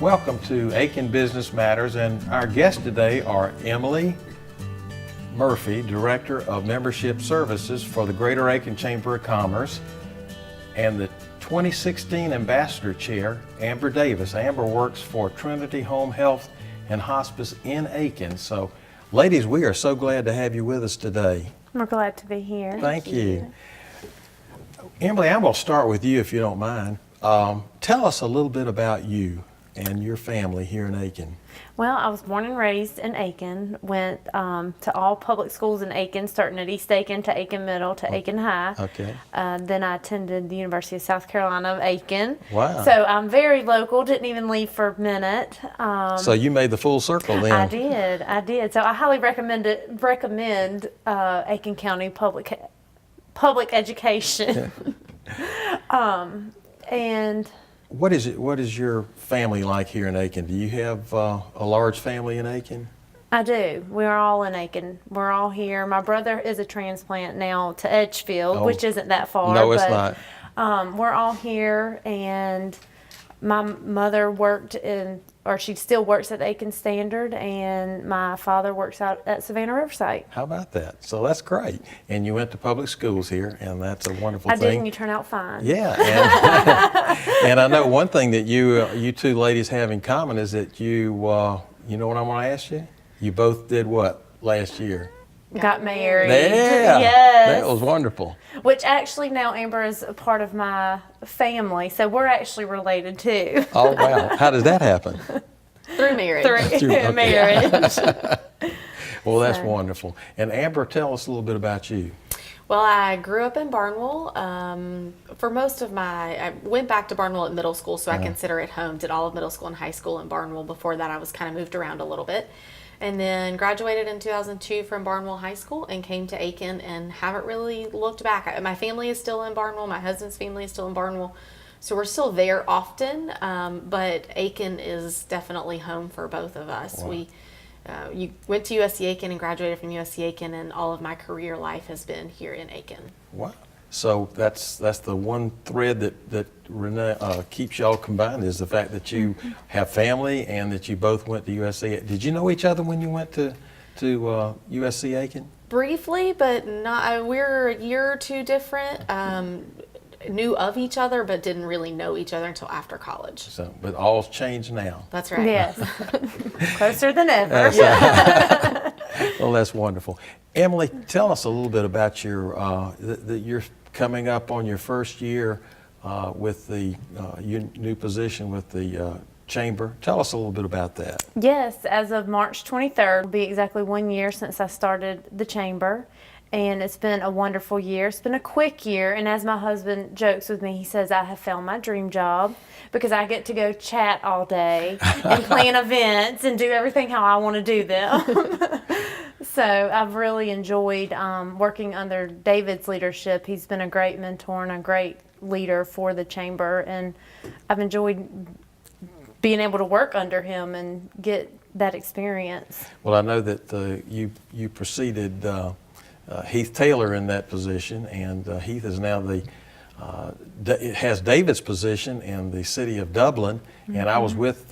Welcome to Aiken Business Matters, and our guests today are Emily Murphy, Director of Membership Services for the Greater Aiken Chamber of Commerce, and the 2016 Ambassador Chair, Amber Davis. Amber works for Trinity Home Health and Hospice in Aiken. So, ladies, we are so glad to have you with us today. We're glad to be here. Thank you. Emily, I'm going to start with you if you don't mind. Tell us a little bit about you and your family here in Aiken. Well, I was born and raised in Aiken, went to all public schools in Aiken, starting at East Aiken to Aiken Middle to Aiken High. Okay. Then I attended the University of South Carolina of Aiken. Wow. So I'm very local, didn't even leave for a minute. So you made the full circle then. I did. So I highly recommend Aiken County public education. And What is your family like here in Aiken? Do you have a large family in Aiken? I do. We're all in Aiken. We're all here. My brother is a transplant now to Edgefield, which isn't that far. No, it's not. We're all here, and my mother she still works at Aiken Standard, and my father works out at Savannah Riverside. How about that? So that's great. And you went to public schools here, and that's a wonderful I thing. did, and you turn out fine. Yeah, and, and I know one thing that you two ladies have in common is that you know what I'm going to ask you? You both did what last year? Got married. Yeah, Yes. that was wonderful. Which actually now Amber is a part of my family, so we're actually related too. Oh, wow. How did that happen? Through marriage. Okay. Marriage. Well, that's wonderful. And Amber, tell us a little bit about you. Well, I grew up in Barnwell. I went back to Barnwell at middle school, so I consider it home. Did all of middle school and high school in Barnwell. Before that, I was kind of moved around a little bit. And then graduated in 2002 from Barnwell High School and came to Aiken and haven't really looked back. My family is still in Barnwell. My husband's family is still in Barnwell. So we're still there often, but Aiken is definitely home for both of us. Wow. You went to USC Aiken and graduated from USC Aiken, and all of my career life has been here in Aiken. Wow. So that's the one thread that Renee, keeps y'all combined is the fact that you have family and that you both went to USC. Did you know each other when you went to USC Aiken? Briefly, but not. We're a year or two different. Knew of each other, but didn't really know each other until after college. So, but all's changed now. That's right. Yes. Closer than ever. Well, that's wonderful. Emily, tell us a little bit about you're coming up on your first year with your new position with the Chamber. Tell us a little bit about that. Yes, as of March 23rd, it'll be exactly 1 year since I started the Chamber. And it's been a wonderful year. It's been a quick year. And as my husband jokes with me, he says, I have found my dream job because I get to go chat all day and plan events and do everything how I want to do them. So I've really enjoyed working under David's leadership. He's been a great mentor and a great leader for the Chamber. And I've enjoyed being able to work under him and get that experience. Well, I know that you preceded Heath Taylor in that position, and Heath is now has David's position in the city of Dublin. And I was with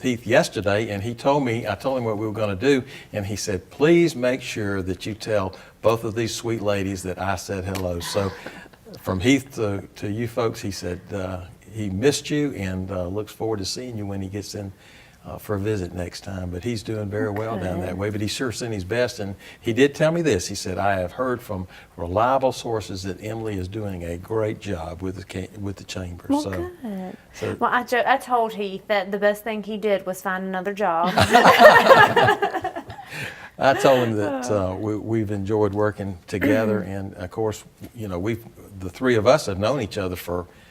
Heath yesterday, and I told him what we were going to do, and he said, please make sure that you tell both of these sweet ladies that I said hello. So from Heath to you folks, he said he missed you and looks forward to seeing you when he gets in for a visit next time. But he's doing very well down that way, but he's sure sent his best. And he did tell me this. He said, I have heard from reliable sources that Emily is doing a great job with the Chamber. Well, good. Well, I told Heath that the best thing he did was find another job. I told him that we've enjoyed working together, and of course, the three of us have known each other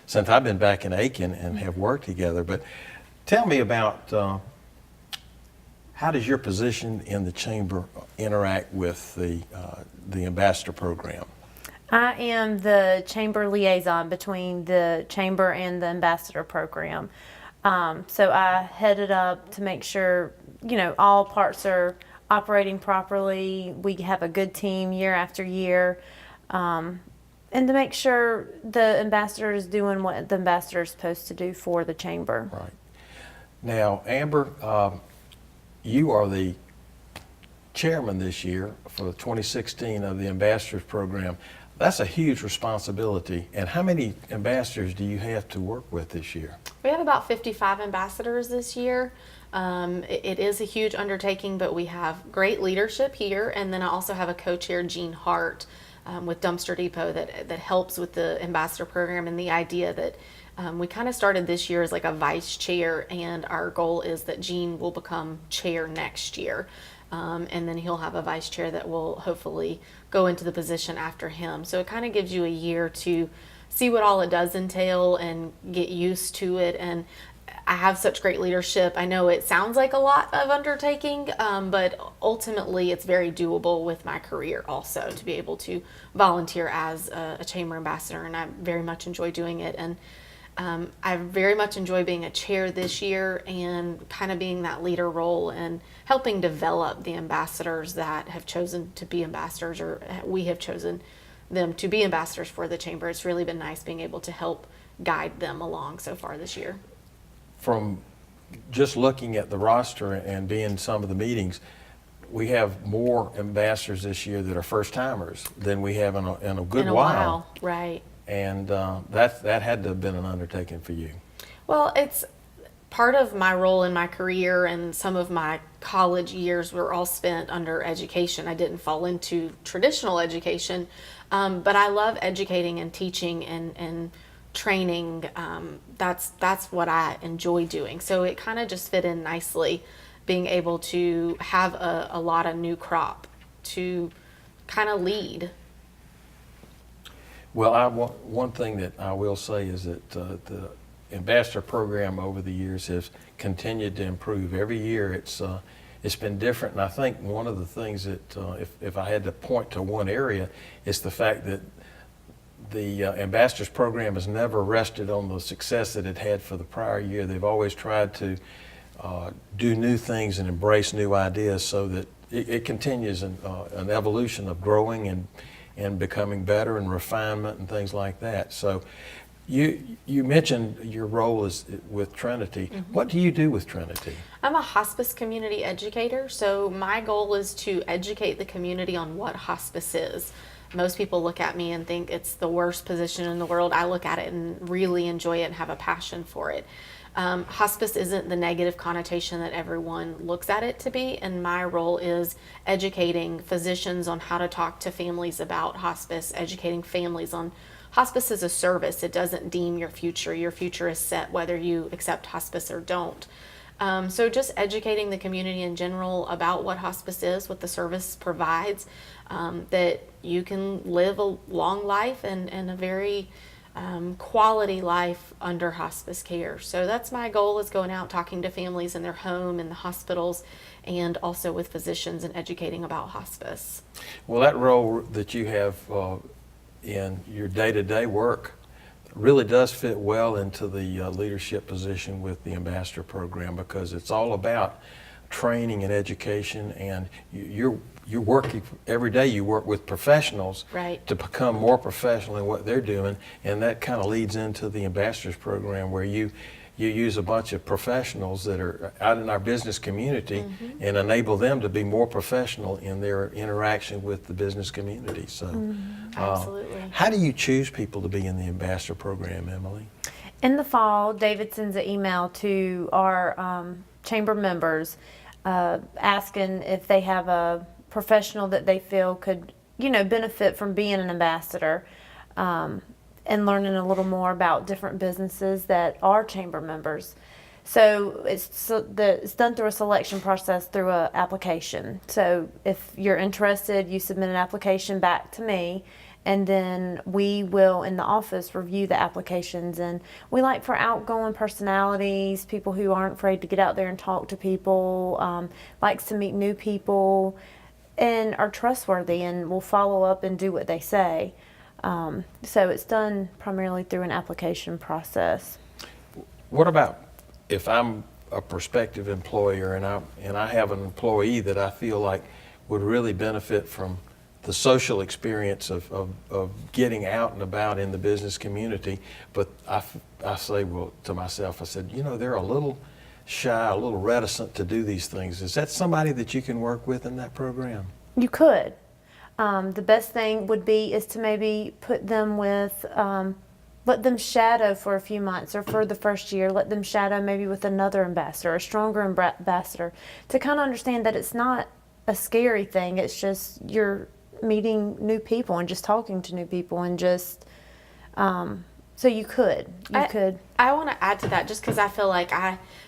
since I've been back in Aiken and have worked together. But tell me about how does your position in the Chamber interact with the Ambassador Program? I am the Chamber liaison between the Chamber and the Ambassador Program. So I head it up to make sure, all parts are operating properly. We have a good team year after year. And to make sure the ambassador is doing what the ambassador is supposed to do for the Chamber. Right. Now, Amber, you are the chairman this year for the 2016 of the Ambassadors Program. That's a huge responsibility. And how many ambassadors do you have to work with this year? We have about 55 ambassadors this year. It is a huge undertaking, but we have great leadership here. And then I also have a co-chair, Jean Hart, with Dumpster Depot that helps with the ambassador program, and the idea that we kind of started this year as like a vice chair, and our goal is that Jean will become chair next year. And then he'll have a vice chair that will hopefully go into the position after him. So it kind of gives you a year to see what all it does entail and get used to it. And I have such great leadership. I know it sounds like a lot of undertaking, but ultimately it's very doable with my career also, to be able to volunteer as a chamber ambassador, and I very much enjoy doing it. And I very much enjoy being a chair this year and kind of being that leader role and helping develop the ambassadors that have chosen to be ambassadors, or we have chosen them to be ambassadors for the chamber. It's really been nice being able to help guide them along so far this year. From just looking at the roster and being in some of the meetings, we have more ambassadors this year that are first timers than we have in a good In a while, right. And that had to have been an undertaking for you. Well, it's part of my role in my career, and some of my college years were all spent under education. I didn't fall into traditional education, but I love educating and teaching and training. That's what I enjoy doing. So it kind of just fit in nicely, being able to have a lot of new crop to kind of lead. Well, one thing that I will say is that the ambassador program over the years has continued to improve. Every year it's been different, and I think one of the things that if I had to point to one area, it's the fact that the ambassadors program has never rested on the success that it had for the prior year. They've always tried to do new things and embrace new ideas, so that it continues an evolution of growing and becoming better, and refinement and things like that. So you mentioned your role is with Trinity. Mm-hmm. What do you do with Trinity? I'm a hospice community educator, so my goal is to educate the community on what hospice is. Most people look at me and think it's the worst position in the world. I look at it and really enjoy it and have a passion for it. Hospice isn't the negative connotation that everyone looks at it to be, and my role is educating physicians on how to talk to families about hospice, educating families on hospice as a service. It doesn't deem your future. Your future is set whether you accept hospice or don't. So just educating the community in general about what hospice is, what the service provides, that you can live a long life and a very quality life under hospice care. So that's my goal, is going out talking to families in their home, in the hospitals, and also with physicians, and educating about hospice. Well, that role that you have in your day-to-day work really does fit well into the leadership position with the ambassador program, because it's all about training and education, and you're working every day. You work with professionals, right, to become more professional in what they're doing, and that kind of leads into the ambassadors program, where you use a bunch of professionals that are out in our business community, mm-hmm, and enable them to be more professional in their interaction with the business community. So, absolutely. How do you choose people to be in the ambassador program, Emily? In the fall, David sends an email to our chamber members asking if they have a professional that they feel could, benefit from being an ambassador, and learning a little more about different businesses that are chamber members. So it's done through a selection process, through an application. So if you're interested, you submit an application back to me, and then we will, in the office, review the applications. And we like for outgoing personalities, people who aren't afraid to get out there and talk to people, likes to meet new people, and are trustworthy and will follow up and do what they say. So it's done primarily through an application process. What about if I'm a prospective employer and I have an employee that I feel like would really benefit from the social experience of getting out and about in the business community, but I say, well, to myself, I said, they're a little shy, a little reticent to do these things, is that somebody that you can work with in that program? You could. The best thing would be is to maybe put them with, let them shadow for a few months, or for the first year, let them shadow maybe with another ambassador, a stronger ambassador, to kind of understand that it's not a scary thing. It's just you're meeting new people and just talking to new people, and just, so you could. I want to add to that, just because I feel like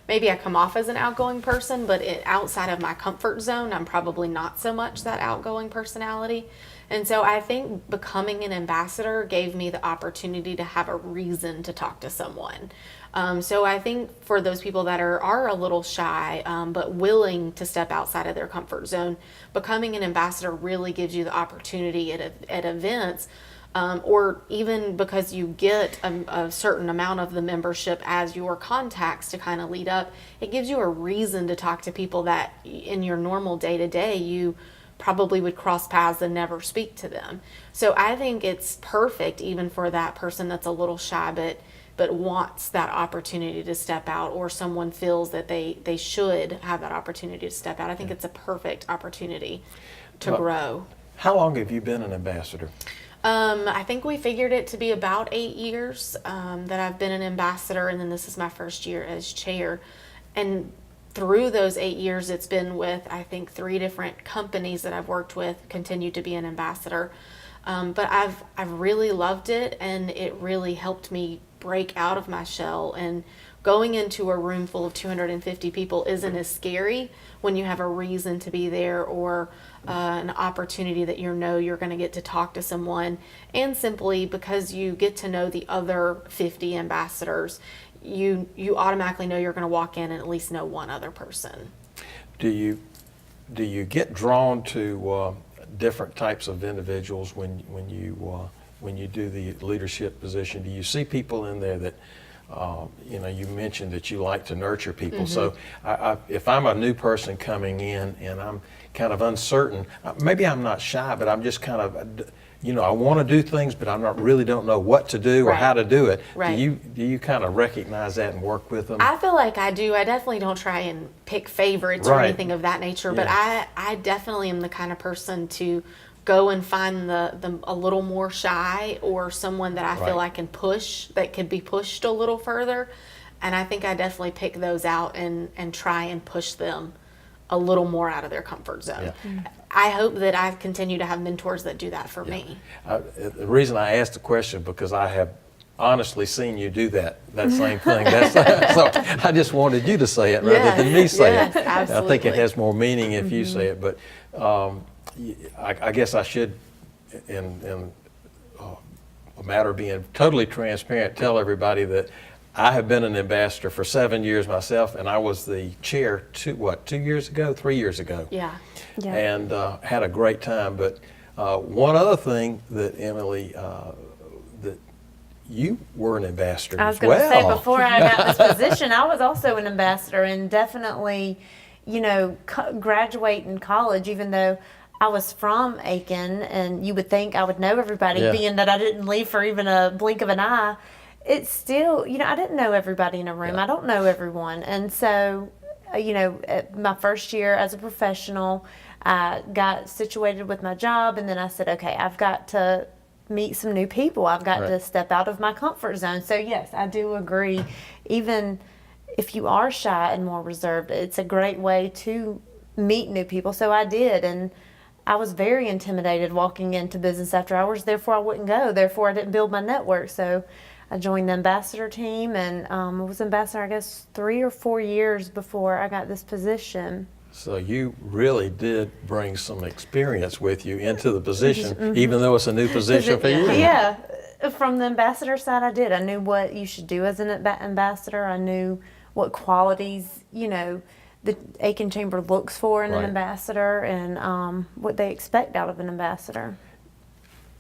maybe I come off as an outgoing person, but outside of my comfort zone, I'm probably not so much that outgoing personality. And so I think becoming an ambassador gave me the opportunity to have a reason to talk to someone. So I think for those people that are a little shy, but willing to step outside of their comfort zone, becoming an ambassador really gives you the opportunity at events, or even because you get a certain amount of the membership as your contacts to kind of lead up, it gives you a reason to talk to people that in your normal day-to-day you probably would cross paths and never speak to them. So I think it's perfect even for that person that's a little shy but wants that opportunity to step out, or someone feels that they should have that opportunity to step out. I think it's a perfect opportunity to grow. How long have you been an ambassador? I think we figured it to be about 8 years that I've been an ambassador, and then this is my first year as chair. And through those 8 years, it's been with, I think, 3 different companies that I've worked with, continued to be an ambassador. But I've really loved it, and it really helped me break out of my shell. And going into a room full of 250 people isn't as scary when you have a reason to be there, or an opportunity that you're going to get to talk to someone, and simply because you get to know the other 50 ambassadors, you automatically know you're going to walk in and at least know one other person. Do you get drawn to different types of individuals when you do the leadership position? Do you see people in there that you mentioned that you like to nurture people. So if I'm a new person coming in and I'm kind of uncertain, maybe I'm not shy, but I'm just kind of, I want to do things, but don't know what to do or how to do it. Right. Do you kind of recognize that and work with them? I feel like I do. I definitely don't try and pick favorites or anything of that nature, but I definitely am the kind of person to go and find the a little more shy, or someone that I feel I can push, that could be pushed a little further. And I think I definitely pick those out and try and push them a little more out of their comfort zone. Yeah. I hope that I continue to have mentors that do that for me. The reason I asked the question, because I have honestly seen you do that same thing. So I just wanted you to say it rather than me say it. Absolutely. I think it has more meaning if you say it, but I guess I should, in a matter of being totally transparent, tell everybody that I have been an ambassador for 7 years myself, and I was the chair 3 years ago. Yeah. And had a great time. But one other thing that, Emily, that you were an ambassador I was as going to well. say, before I got this position, I was also an ambassador, and definitely, graduate in college, even though I was from Aiken, and you would think I would know everybody, being that I didn't leave for even a blink of an eye. It's still, I didn't know everybody in a room. I don't know everyone. And so, at my first year as a professional, I got situated with my job, and then I said, okay, I've got to meet some new people. I've got to step out of my comfort zone. So yes, I do agree. Even if you are shy and more reserved, it's a great way to meet new people. So I did, and I was very intimidated walking into business after hours. Therefore, I wouldn't go. Therefore, I didn't build my network. So I joined the ambassador team, and I was ambassador, I guess, 3 or 4 years before I got this position. So you really did bring some experience with you into the position, even though it's a new position for you. Yeah, from the ambassador side, I did. I knew what you should do as an ambassador. I knew what qualities, the Aiken Chamber looks for in an ambassador, and what they expect out of an ambassador.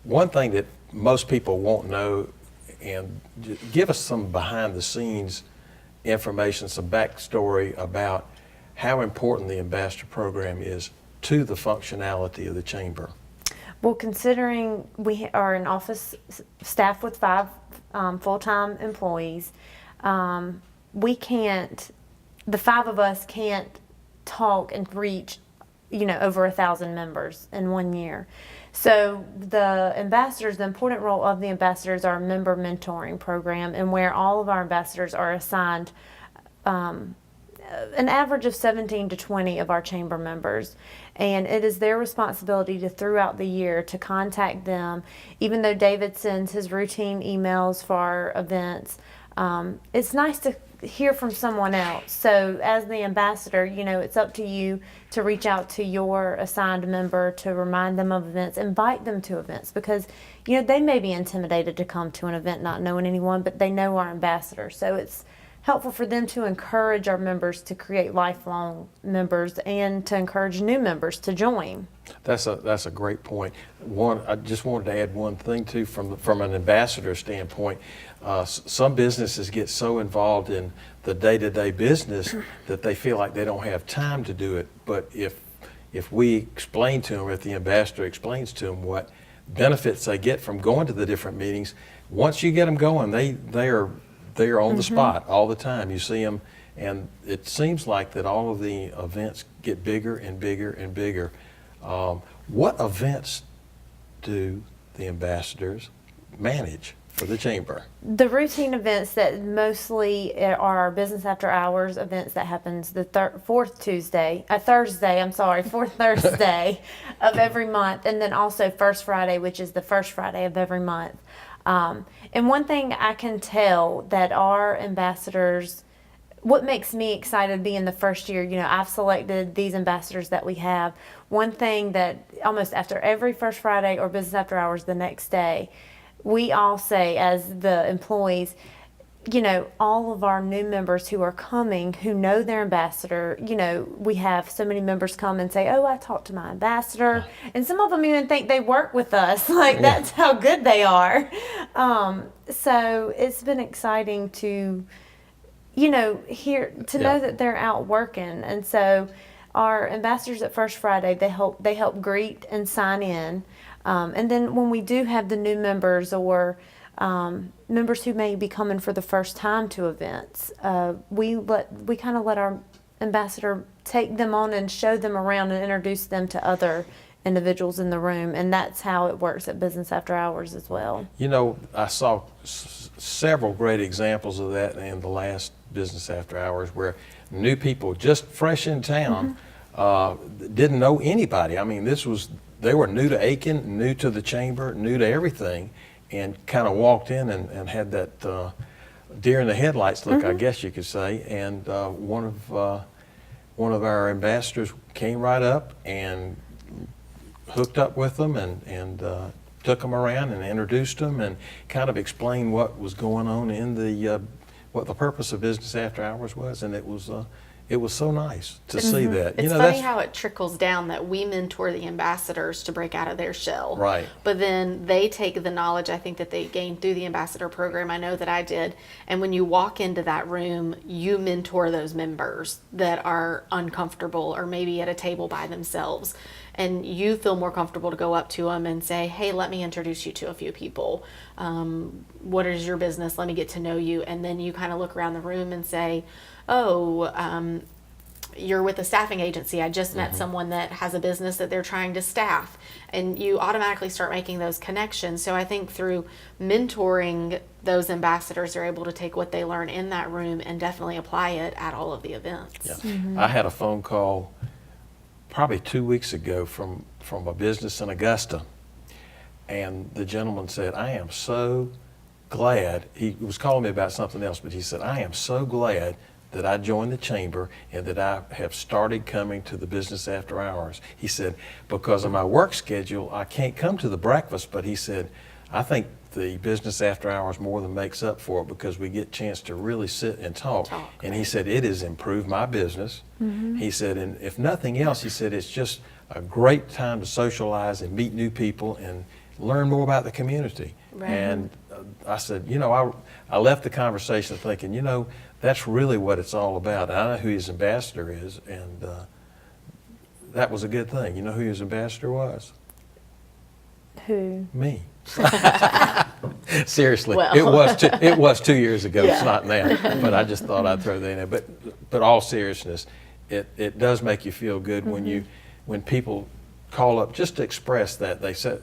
One thing that most people won't know, and give us some behind the scenes information, some backstory about how important the ambassador program is to the functionality of the chamber. Well, considering we are an office staff with 5 full-time employees, we can't the 5 of us can't talk and reach, over 1,000 members in 1 year. So the ambassadors, the important role of the ambassadors are a member mentoring program, and where all of our ambassadors are assigned an average of 17 to 20 of our chamber members. And it is their responsibility to, throughout the year, to contact them. Even though David sends his routine emails for our events, it's nice to hear from someone else. So as the ambassador, it's up to you to reach out to your assigned member to remind them of events, invite them to events, because they may be intimidated to come to an event not knowing anyone, but they know our ambassador. So it's helpful for them to encourage our members to create lifelong members and to encourage new members to join. That's a great point. I just wanted to add one thing too, from an ambassador standpoint. Some businesses get so involved in the day-to-day business that they feel like they don't have time to do it. But if we explain to them, if the ambassador explains to them what benefits they get from going to the different meetings, once you get them going, they are on the spot all the time. You see them, and it seems like that all of the events get bigger and bigger and bigger. What events do the ambassadors manage for the chamber? The routine events that mostly are our business after hours events that happens the fourth Thursday of every month, and then also First Friday, which is the first Friday of every month. And one thing I can tell that our ambassadors, what makes me excited being the first year, I've selected these ambassadors that we have. One thing that almost after every First Friday or business after hours the next day, we all say as the employees, all of our new members who are coming, who know their ambassador, we have so many members come and say, oh, I talked to my ambassador. And some of them even think they work with us. That's how good they are. So it's been exciting to, know that they're out working. And so our ambassadors at First Friday, they help greet and sign in. And then when we do have the new members or members who may be coming for the first time to events, we kind of let our ambassador take them on and show them around and introduce them to other individuals in the room, and that's how it works at Business After Hours as well. I saw several great examples of that in the last Business After Hours, where new people just fresh in town didn't know anybody. I mean, they were new to Aiken, new to the chamber, new to everything, and kind of walked in and had that deer in the headlights look, I guess you could say. And one of our ambassadors came right up and hooked up with them and took them around and introduced them and kind of explained what was going on in what the purpose of Business After Hours was, and it was so nice to see that. It's funny how it trickles down that we mentor the ambassadors to break out of their shell. Right. But then they take the knowledge, I think, that they gained through the ambassador program. I know that I did. And when you walk into that room, you mentor those members that are uncomfortable or maybe at a table by themselves. And you feel more comfortable to go up to them and say, hey, let me introduce you to a few people. What is your business? Let me get to know you. And then you kind of look around the room and say, oh, you're with a staffing agency. I just met someone that has a business that they're trying to staff. And you automatically start making those connections. So I think through mentoring, those ambassadors are able to take what they learn in that room and definitely apply it at all of the events. Yeah. I had a phone call probably 2 weeks ago from a business in Augusta, and the gentleman said, I am so glad, he was calling me about something else, but he said, I am so glad that I joined the chamber and that I have started coming to the Business After Hours. He said, because of my work schedule, I can't come to the breakfast, but he said, I think the Business After Hours more than makes up for it because we get a chance to really sit and talk. And he said, it has improved my business. He said, and if nothing else, he said, it's just a great time to socialize and meet new people and learn more about the community. Right. And I said, I left the conversation thinking, that's really what it's all about. I know who his ambassador is, and that was a good thing. You know who his ambassador was? Who? Me. Seriously, Well. it was 2 years ago. It's Yeah. not now. But I just thought I'd throw that in there. But all seriousness, it does make you feel good when people call up just to express that they said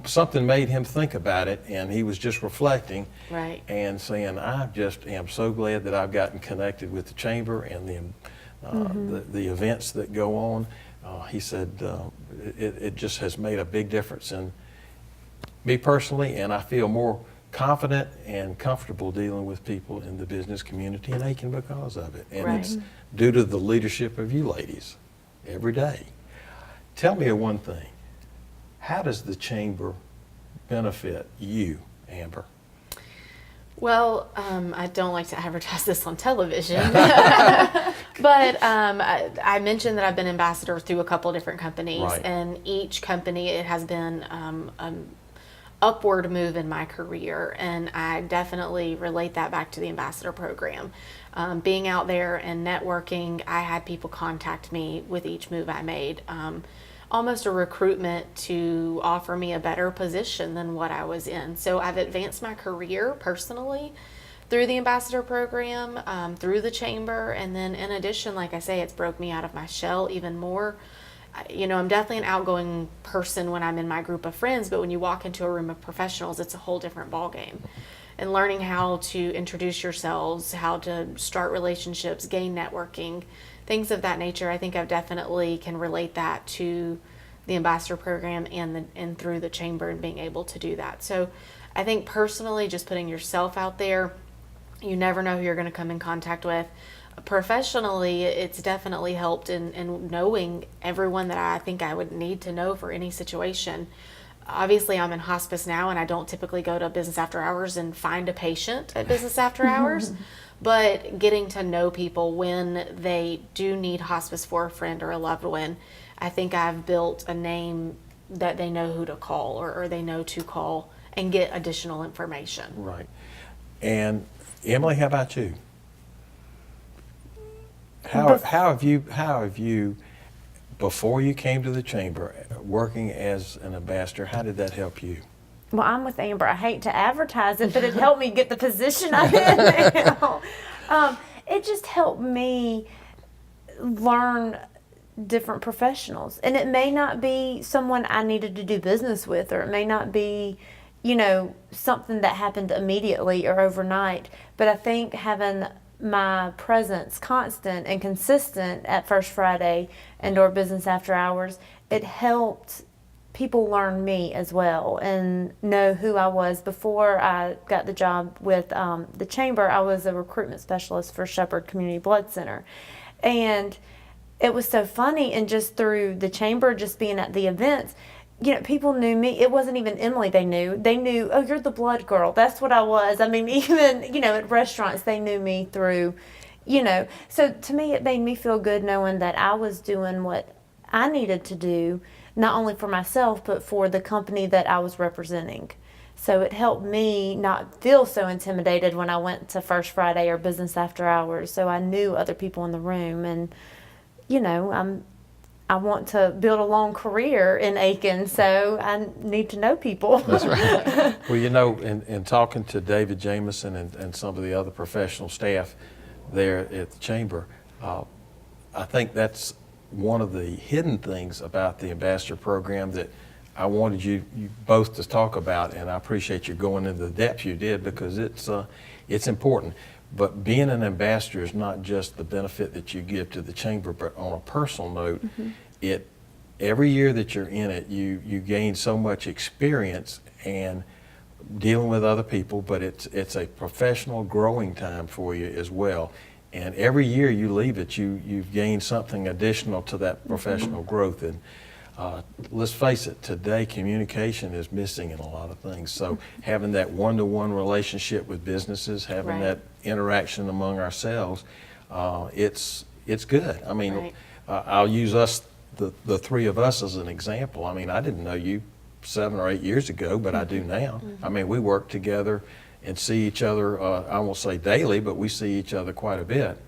something made him think about it, and he was just reflecting, Right. and saying, I just am so glad that I've gotten connected with the chamber and the events that go on. He said it just has made a big difference in me personally, and I feel more confident and comfortable dealing with people in the business community in Aiken because of it. And Right. it's due to the leadership of you ladies every day. Tell me one thing. How does the chamber benefit you, Amber? Well, I don't like to advertise this on television, but I mentioned that I've been ambassador through a couple of different companies, Right. and each company, it has been an upward move in my career, and I definitely relate that back to the ambassador program. Being out there and networking, I had people contact me with each move I made. Almost a recruitment to offer me a better position than what I was in. So I've advanced my career personally through the ambassador program, through the chamber, and then in addition, like I say, it's broke me out of my shell even more. You know, I'm definitely an outgoing person when I'm in my group of friends, but when you walk into a room of professionals, it's a whole different ballgame. And learning how to introduce yourselves, how to start relationships, gain networking, things of that nature, I think I've definitely can relate that to the ambassador program and through the chamber and being able to do that. So I think personally, just putting yourself out there, you never know who you're going to come in contact with. Professionally, it's definitely helped in knowing everyone that I think I would need to know for any situation. Obviously, I'm in hospice now, and I don't typically go to business after hours and find a patient at business after hours. But getting to know people when they do need hospice for a friend or a loved one, I think I've built a name that they know who to call or they know to call and get additional information. Right. And Emily, how about you? How have you, before you came to the chamber, working as an ambassador, how did that help you? Well, I'm with Amber. I hate to advertise it, but it helped me get the position I'm in now. It just helped me learn different professionals. And it may not be someone I needed to do business with, or it may not be, you know, something that happened immediately or overnight. But I think having my presence constant and consistent at First Friday and or business after hours, it helped people learn me as well and know who I was. Before I got the job with the chamber, I was a recruitment specialist for Shepherd Community Blood Center. And it was so funny, and just through the chamber, just being at the events, you know, people knew me. It wasn't even Emily they knew. They knew, oh, you're the blood girl. That's what I was. I mean, even, you know, at restaurants, they knew me through, you know. So to me, it made me feel good knowing that I was doing what I needed to do, not only for myself, but for the company that I was representing. So it helped me not feel so intimidated when I went to First Friday or business after hours. So I knew other people in the room, and, you know, I want to build a long career in Aiken, so I need to know people. That's right. Well, you know, in talking to David Jameson and some of the other professional staff there at the chamber, I think that's one of the hidden things about the ambassador program that I wanted you both to talk about, and I appreciate you going into the depth you did, because it's important. But being an ambassador is not just the benefit that you give to the chamber, but on a personal note, every year that you're in it, you gain so much experience and dealing with other people, but it's a professional growing time for you as well. And every year you leave it, you've gained something additional to that professional growth. And let's face it, today communication is missing in a lot of things. So having that one-to-one relationship with businesses, having that interaction among ourselves, it's good. I mean, I'll use us, the three of us, as an example. I mean, I didn't know you 7 or 8 years ago, but I do now. I mean, we work together and see each other, I won't say daily, but we see each other quite a bit.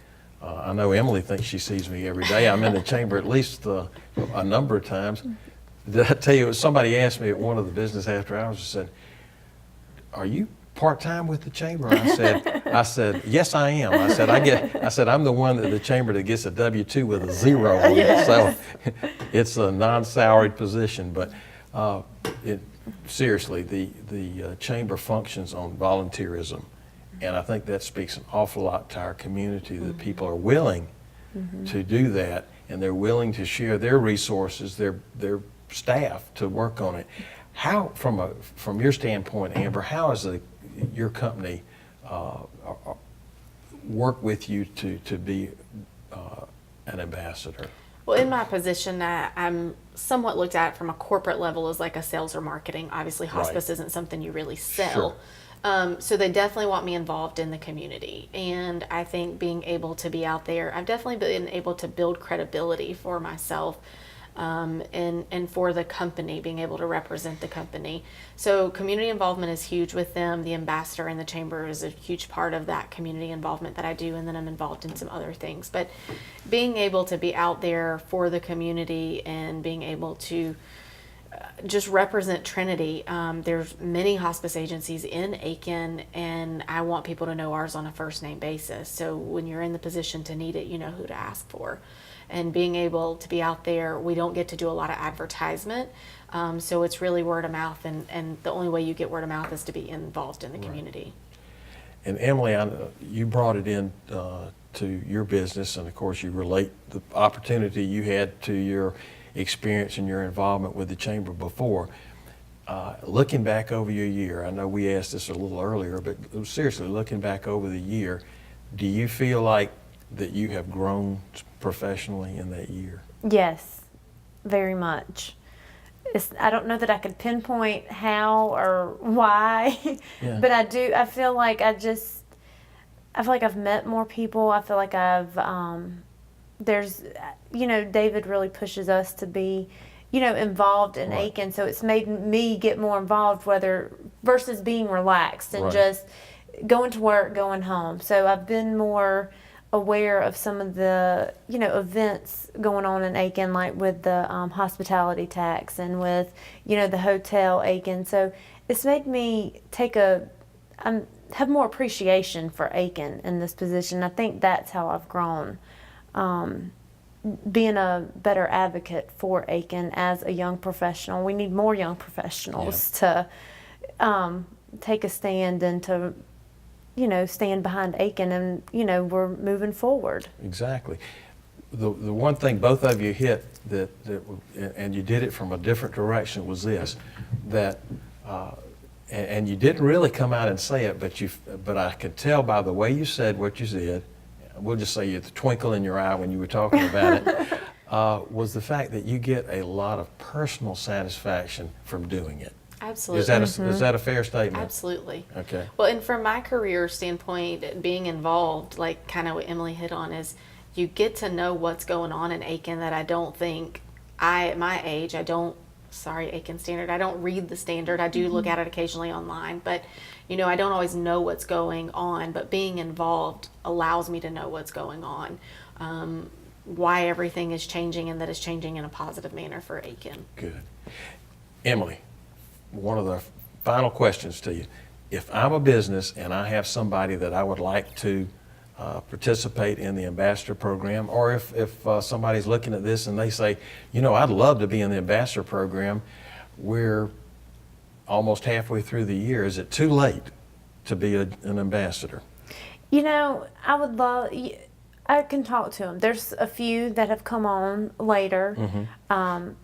I know Emily thinks she sees me every day. I'm in the chamber at least a number of times. Did I tell you, somebody asked me at one of the business after hours, said, are you part-time with the chamber? I said, yes, I am. I said, I'm the one at the chamber that gets a W-2 with a 0 on it. So it's a non-salaried position. But seriously, the chamber functions on volunteerism. And I think that speaks an awful lot to our community, that people are willing to do that, and they're willing to share their resources, their staff to work on it. How, from your standpoint, Amber, how is your company work with you to be an ambassador? Well, in my position, I'm somewhat looked at from a corporate level as like a sales or marketing. Obviously, hospice isn't something you really sell. Sure. So they definitely want me involved in the community. And I think being able to be out there, I've definitely been able to build credibility for myself and for the company, being able to represent the company. So community involvement is huge with them. The ambassador in the chamber is a huge part of that community involvement that I do, and then I'm involved in some other things. But being able to be out there for the community and being able to just represent Trinity. There's many hospice agencies in Aiken, and I want people to know ours on a first name basis. So when you're in the position to need it, you know who to ask for. And being able to be out there, we don't get to do a lot of advertisement. So it's really word of mouth, and the only way you get word of mouth is to be involved in the community. And Emily, I know you brought it in to your business, and of course you relate the opportunity you had to your experience and your involvement with the chamber before. Looking back over your year, I know we asked this a little earlier, but seriously, looking back over the year, do you feel like that you have grown professionally in that year? Yes, very much. I don't know that I could pinpoint how or why, Yeah. but I feel like I've met more people. I feel like David really pushes us to be, involved in Right. Aiken. So it's made me get more involved versus being relaxed and Right. just going to work, going home. So I've been more aware of some of the, events going on in Aiken, like with the hospitality tax and with, the hotel Aiken. So it's made me have more appreciation for Aiken in this position. I think that's how I've grown, being a better advocate for Aiken as a young professional. We need more young professionals to take a stand and to stand behind Aiken, and, we're moving forward. Exactly. The one thing both of you hit and you did it from a different direction, was this, that, and you didn't really come out and say it, but I could tell by the way you said what you said, we'll just say the twinkle in your eye when you were talking about it, was the fact that you get a lot of personal satisfaction from doing it. Absolutely. Is that a fair statement? Absolutely. Okay. Well, and from my career standpoint, being involved, like kind of what Emily hit on, is you get to know what's going on in Aiken that I don't think at my age, Aiken Standard, I don't read the standard. I do look at it occasionally online, but I don't always know what's going on, but being involved allows me to know what's going on, why everything is changing, and that it's changing in a positive manner for Aiken. Good. Emily, one of the final questions to you. If I'm a business and I have somebody that I would like to participate in the ambassador program, or if somebody's looking at this and they say, I'd love to be in the ambassador program, we're almost halfway through the year. Is it too late to be an ambassador? I would love. I can talk to them. There's a few that have come on later,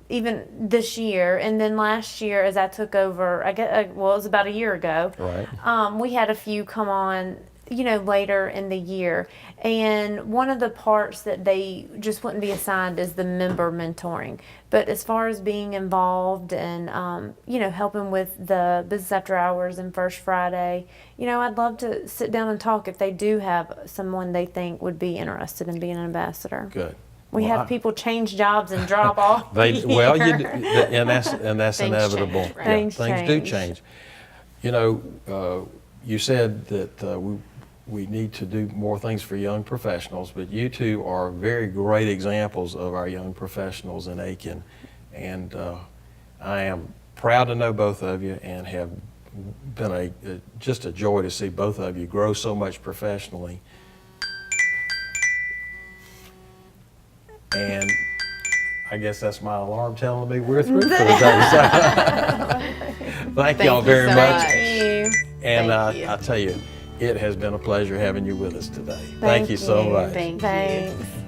even this year, and then last year as I took over, it was about a year ago. Right. We had a few come on, later in the year, and one of the parts that they just wouldn't be assigned is the member mentoring. But as far as being involved and helping with the business after hours and First Friday, I'd love to sit down and talk if they do have someone they think would be interested in being an ambassador. Good. We have people change jobs and drop off. And that's Things inevitable. change, right? Yeah, Things do change. change. You said that we need to do more things for young professionals, but you two are very great examples of our young professionals in Aiken. And I am proud to know both of you and have been just a joy to see both of you grow so much professionally. And I guess that's my alarm telling me we're through for the day. Thank y'all you very so much. much. Thank you. And Thank you. I tell you, it has been a pleasure having you with us today. Thank you so you. much. Thank you. Thanks.